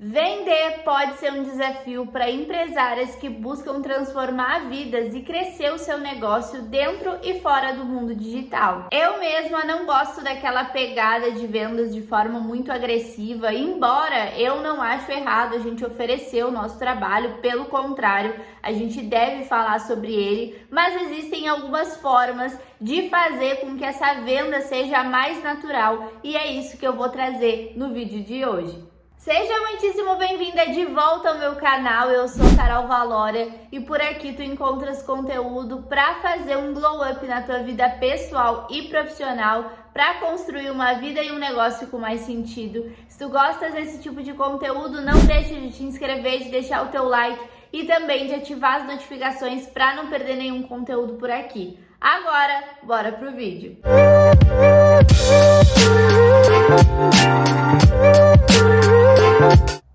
Vender pode ser um desafio para empresárias que buscam transformar vidas e crescer o seu negócio dentro e fora do mundo digital. Eu mesma não gosto daquela pegada de vendas de forma muito agressiva, embora eu não acho errado a gente oferecer o nosso trabalho, pelo contrário, a gente deve falar sobre ele, mas existem algumas formas de fazer com que essa venda seja mais natural e é isso que eu vou trazer no vídeo de hoje. Seja muitíssimo bem-vinda de volta ao meu canal, eu sou Carol Valória e por aqui tu encontras conteúdo para fazer um glow up na tua vida pessoal e profissional, para construir uma vida e um negócio com mais sentido. Se tu gostas desse tipo de conteúdo, não deixe de te inscrever, de deixar o teu like e também de ativar as notificações para não perder nenhum conteúdo por aqui. Agora, bora pro vídeo!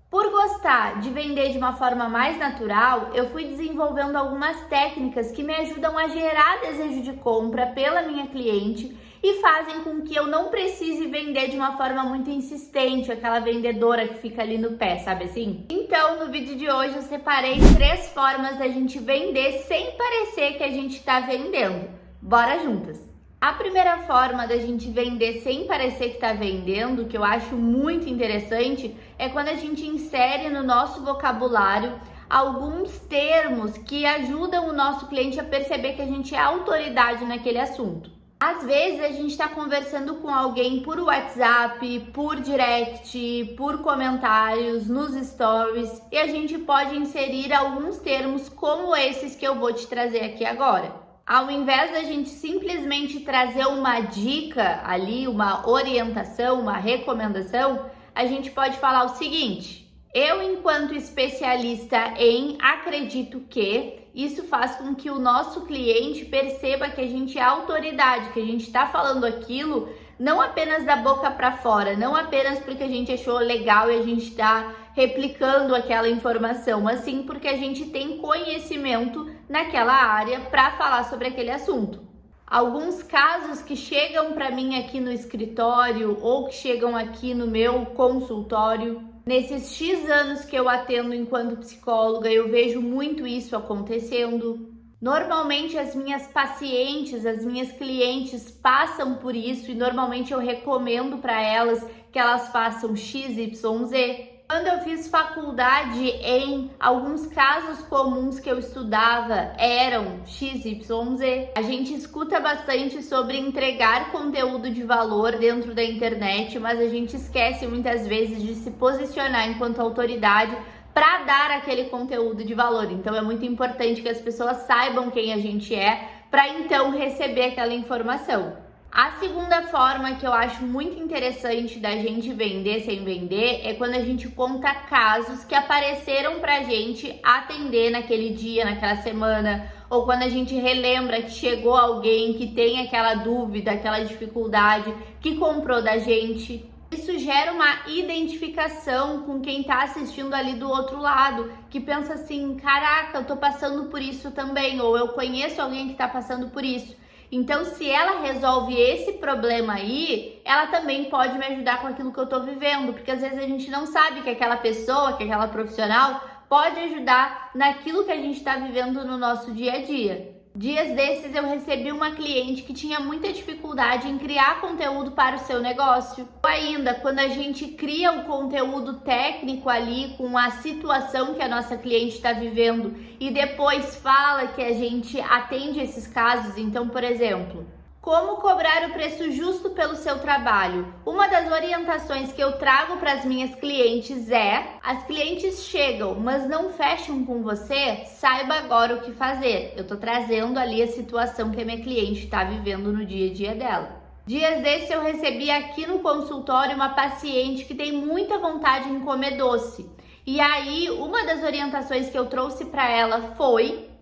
Por gostar de vender de uma forma mais natural, eu fui desenvolvendo algumas técnicas que me ajudam a gerar desejo de compra pela minha cliente e fazem com que eu não precise vender de uma forma muito insistente, aquela vendedora que fica ali no pé, sabe assim? Então, no vídeo de hoje eu separei 3 formas da gente vender sem parecer que a gente está vendendo. Bora juntas! A primeira forma da gente vender sem parecer que está vendendo, que eu acho muito interessante, é quando a gente insere no nosso vocabulário alguns termos que ajudam o nosso cliente a perceber que a gente é autoridade naquele assunto. Às vezes a gente está conversando com alguém por WhatsApp, por direct, por comentários, nos stories, e a gente pode inserir alguns termos como esses que eu vou te trazer aqui agora. Ao invés da gente simplesmente trazer uma dica ali, uma orientação, uma recomendação, a gente pode falar o seguinte: eu, enquanto especialista em, acredito que isso faz com que o nosso cliente perceba que a gente é autoridade, que a gente está falando aquilo não apenas da boca para fora, não apenas porque a gente achou legal e a gente está replicando aquela informação, mas sim porque a gente tem conhecimento naquela área para falar sobre aquele assunto. Alguns casos que chegam para mim aqui no escritório ou que chegam aqui no meu consultório, nesses X anos que eu atendo enquanto psicóloga, eu vejo muito isso acontecendo. Normalmente as minhas pacientes, as minhas clientes passam por isso e normalmente eu recomendo para elas que elas façam XYZ. Quando eu fiz faculdade, em alguns casos comuns que eu estudava eram XYZ. A gente escuta bastante sobre entregar conteúdo de valor dentro da internet, mas a gente esquece muitas vezes de se posicionar enquanto autoridade para dar aquele conteúdo de valor. Então é muito importante que as pessoas saibam quem a gente é para então receber aquela informação. A segunda forma que eu acho muito interessante da gente vender sem vender é quando a gente conta casos que apareceram pra gente atender naquele dia, naquela semana, ou quando a gente relembra que chegou alguém que tem aquela dúvida, aquela dificuldade, que comprou da gente. Isso gera uma identificação com quem tá assistindo ali do outro lado, que pensa assim: caraca, eu tô passando por isso também, ou eu conheço alguém que tá passando por isso. Então, se ela resolve esse problema aí, ela também pode me ajudar com aquilo que eu tô vivendo, porque às vezes a gente não sabe que aquela pessoa, que aquela profissional pode ajudar naquilo que a gente tá vivendo no nosso dia a dia. Dias desses eu recebi uma cliente que tinha muita dificuldade em criar conteúdo para o seu negócio. Ou ainda, quando a gente cria um conteúdo técnico ali com a situação que a nossa cliente está vivendo e depois fala que a gente atende esses casos. Então, por exemplo, como cobrar o preço justo pelo seu trabalho? Uma das orientações que eu trago para as minhas clientes é: as clientes chegam, mas não fecham com você, saiba agora o que fazer. Eu tô trazendo ali a situação que a minha cliente está vivendo no dia a dia dela. Dias desses eu recebi aqui no consultório uma paciente que tem muita vontade em comer doce. E aí, uma das orientações que eu trouxe para ela foi: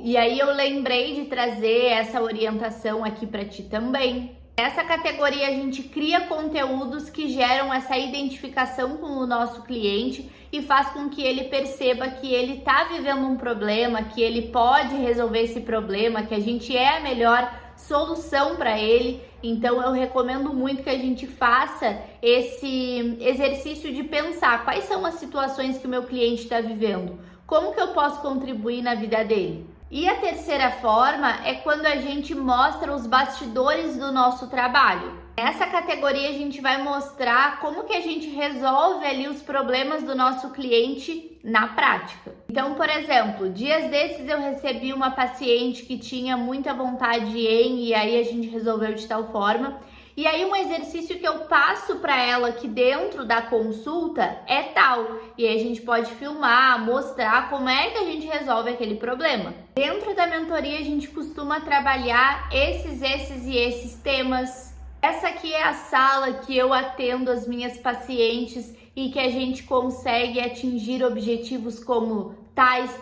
e aí eu lembrei de trazer essa orientação aqui para ti também. Nessa categoria a gente cria conteúdos que geram essa identificação com o nosso cliente e faz com que ele perceba que ele está vivendo um problema, que ele pode resolver esse problema, que a gente é a melhor solução para ele. Então eu recomendo muito que a gente faça esse exercício de pensar quais são as situações que o meu cliente está vivendo, como que eu posso contribuir na vida dele. E a terceira forma é quando a gente mostra os bastidores do nosso trabalho. Nessa categoria a gente vai mostrar como que a gente resolve ali os problemas do nosso cliente na prática. Então, por exemplo, dias desses eu recebi uma paciente que tinha muita vontade e aí a gente resolveu de tal forma. E aí um exercício que eu passo para ela aqui dentro da consulta é tal. E aí a gente pode filmar, mostrar como é que a gente resolve aquele problema. Dentro da mentoria a gente costuma trabalhar esses e esses temas. Essa aqui é a sala que eu atendo as minhas pacientes e que a gente consegue atingir objetivos como tais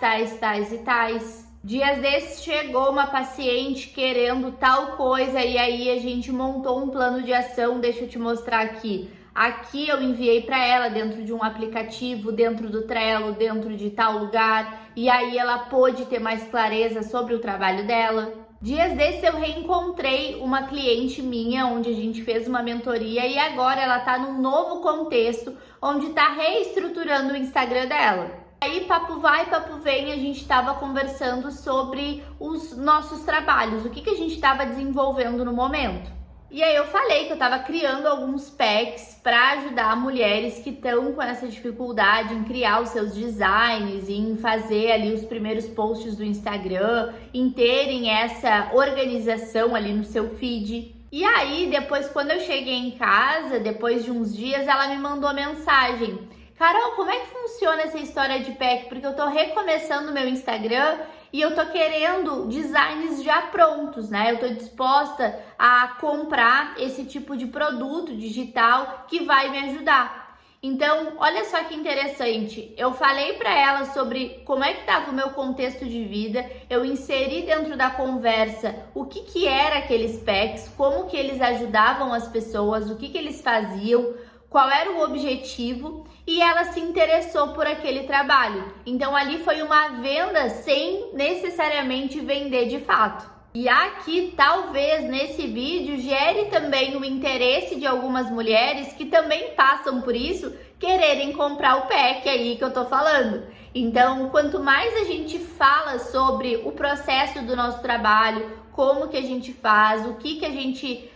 e tais. Dias desses chegou uma paciente querendo tal coisa e aí a gente montou um plano de ação, deixa eu te mostrar aqui. Aqui eu enviei para ela dentro de um aplicativo, dentro do Trello, dentro de tal lugar, e aí ela pôde ter mais clareza sobre o trabalho dela. Dias desses eu reencontrei uma cliente minha, onde a gente fez uma mentoria e agora ela tá num novo contexto, onde tá reestruturando o Instagram dela. Aí, papo vai, papo vem, a gente estava conversando sobre os nossos trabalhos, o que a gente estava desenvolvendo no momento. E aí eu falei que eu estava criando alguns packs para ajudar mulheres que estão com essa dificuldade em criar os seus designs, em fazer ali os primeiros posts do Instagram, em terem essa organização ali no seu feed. E aí, depois, quando eu cheguei em casa, depois de uns dias, ela me mandou mensagem: Carol, como é que funciona essa história de pack? Porque eu tô recomeçando o meu Instagram e eu tô querendo designs já prontos, né? Eu tô disposta a comprar esse tipo de produto digital que vai me ajudar. Então, olha só que interessante. Eu falei para ela sobre como é que estava o meu contexto de vida, eu inseri dentro da conversa o que era aqueles packs, como que eles ajudavam as pessoas, o que eles faziam, qual era o objetivo, e ela se interessou por aquele trabalho. Então ali foi uma venda sem necessariamente vender de fato. E aqui talvez nesse vídeo gere também o interesse de algumas mulheres que também passam por isso, quererem comprar o pack aí que eu tô falando. Então, quanto mais a gente fala sobre o processo do nosso trabalho, como que a gente faz, o que a gente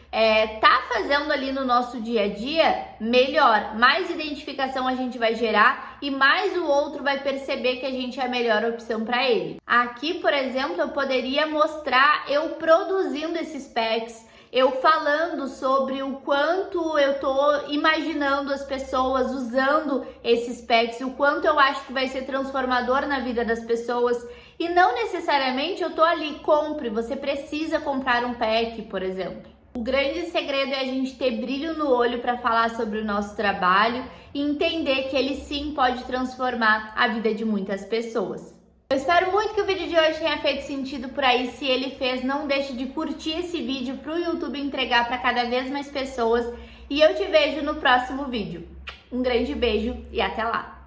tá fazendo ali no nosso dia a dia, melhor. Mais identificação a gente vai gerar e mais o outro vai perceber que a gente é a melhor opção para ele. Aqui, por exemplo, eu poderia mostrar eu produzindo esses packs, eu falando sobre o quanto eu tô imaginando as pessoas usando esses packs, o quanto eu acho que vai ser transformador na vida das pessoas. E não necessariamente eu tô ali, compre, você precisa comprar um pack, por exemplo. O grande segredo é a gente ter brilho no olho para falar sobre o nosso trabalho e entender que ele sim pode transformar a vida de muitas pessoas. Eu espero muito que o vídeo de hoje tenha feito sentido por aí. Se ele fez, não deixe de curtir esse vídeo para o YouTube entregar para cada vez mais pessoas. E eu te vejo no próximo vídeo. Um grande beijo e até lá!